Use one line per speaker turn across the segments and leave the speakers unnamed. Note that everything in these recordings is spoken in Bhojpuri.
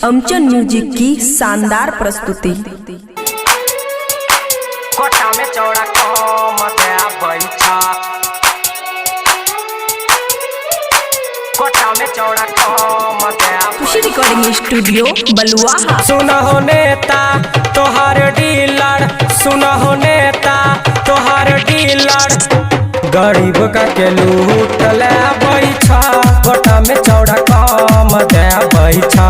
अमचन म्यूजिक की शानदार प्रस्तुति।
कोटा में चौड़ा कम दया बैठा, कोटा में चौड़ा कम दया।
खुशी रिकॉर्डिंग स्टूडियो बलुआ।
सुनहो नेता तोहार डीलर, सुनहो नेता तोहार डीलर, गरीब का के लूट ले बैठा। कोटा में चौड़ा कम दे बैठा,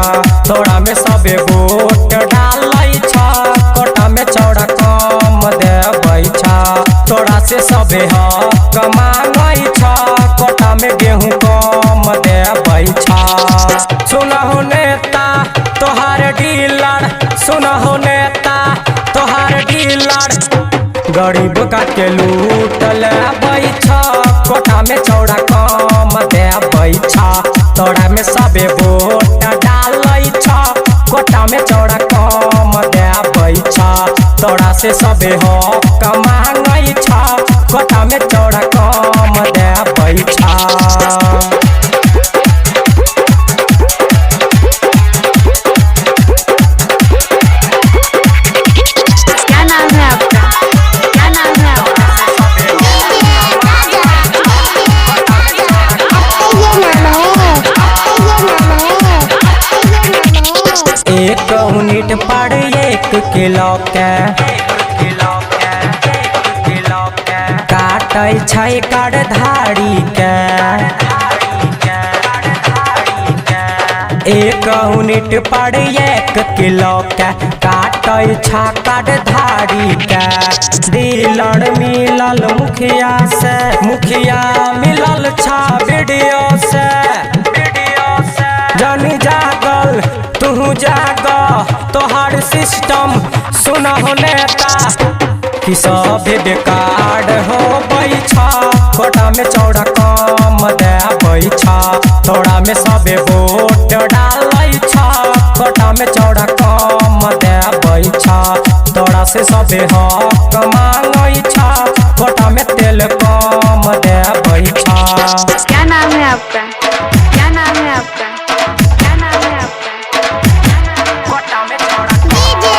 तोड़ा में सबे वोट डाल छा। कोटा में चौड़ा कम दे बैठा, तोड़ा से सबे हक मांगई छा। कोटा में गेहूं कम दे बैठा। सुनहो नेता तोहार डीलर, सुनहो नेता तोहार डीलर, गरीब का के लूट ले बैठा। कोटा में चौड़ा कम दे बैठा, तोड़ा में सबे वोट डाल छा। कोटा में चौड़ा कम दे बैठा, तोड़ा से सबे हक मांगई छा। कोटा में चौड़ा कम दे बैठा। एक यूनिट पर 1 किलो के काटै छै कार्डधारी के। 1 यूनिट पर 1 किलो के काटै छै कार्डधारी के। डीलर मिलल मुखिया से, मुखिया मिलल छा वीडियो से। जनी जागल तू जाग, तोहार सिस्टम सुनहो नेता कि सब बेकार हो बैठा। कोटा में चौड़ा कम दे बैठा, तोड़ा में सबे वोट डाल छा। कोटा में चौड़ा कम दे बैठा, तोड़ा से सबे हक मांगई छा। कोटा में तेल कम दे बैठा।
क्या नाम है आपका? क्या नाम है आपका? क्या नाम है आपका?
कोटा में चौड़ा कम दे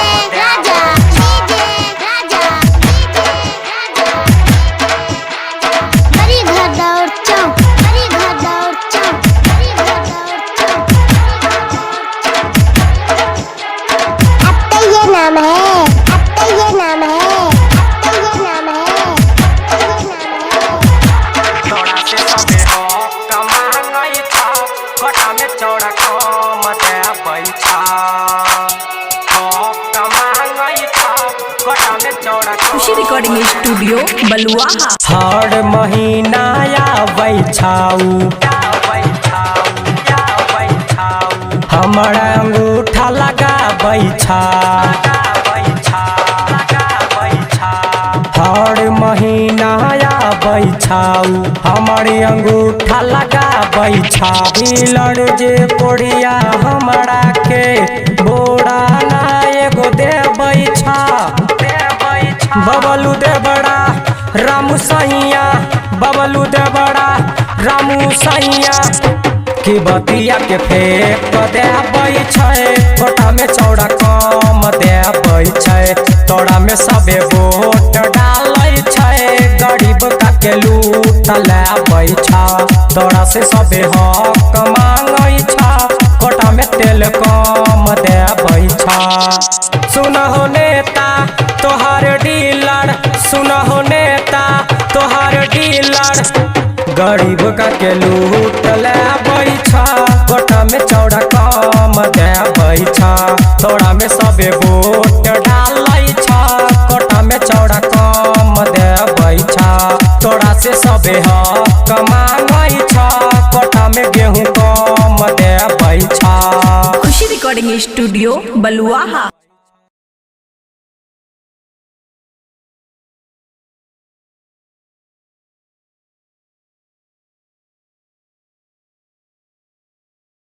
नाम है, आपका ये नाम है, आपका ये नाम है,
तोड़ा से सबे हक मांगई छा। कोटा में चौड़ा कम दे बैठा, हक मांगई छा। कोटा में चौड़ा
खुशी रिकॉर्डिंग स्टूडियो बलुआ।
हर महीना आबै छाऊ, हमर अंगूठा लगाबै छा। हर महीना आबै छाऊ, हमर अंगूठा लगाबै छा। डीलर जे कोड़िया हमरा के बोरा ना एगो देबै छा। बबलू दे बड़ा रामू सैया, बबलू दे बड़ा रामू सैया, कि बतिया के फेंक देबै छै। कोटा में चौड़ा कम देबै छै, तोड़ा में सबे वोट डाल छै। गरीब का के लूट लेबै छा, तोड़ा से सबे हक मांगई छा। कोटा में तेल कम देबै छा। सुनहो नेता तोहार डीलर, सुनहो नेता तोहार डीलर, गरीब का के लूट लेबै छा। कोटा में चौड़ा कम देबै छा, तोड़ा में सबे वोट डाल छा। कोटा में चौड़ा कम देबै छा, तोड़ा से सबे हक मांगई छा। कोटा में गेहूं कम देबै छा।
खुशी रिकॉर्डिंग स्टूडियो बलुआ।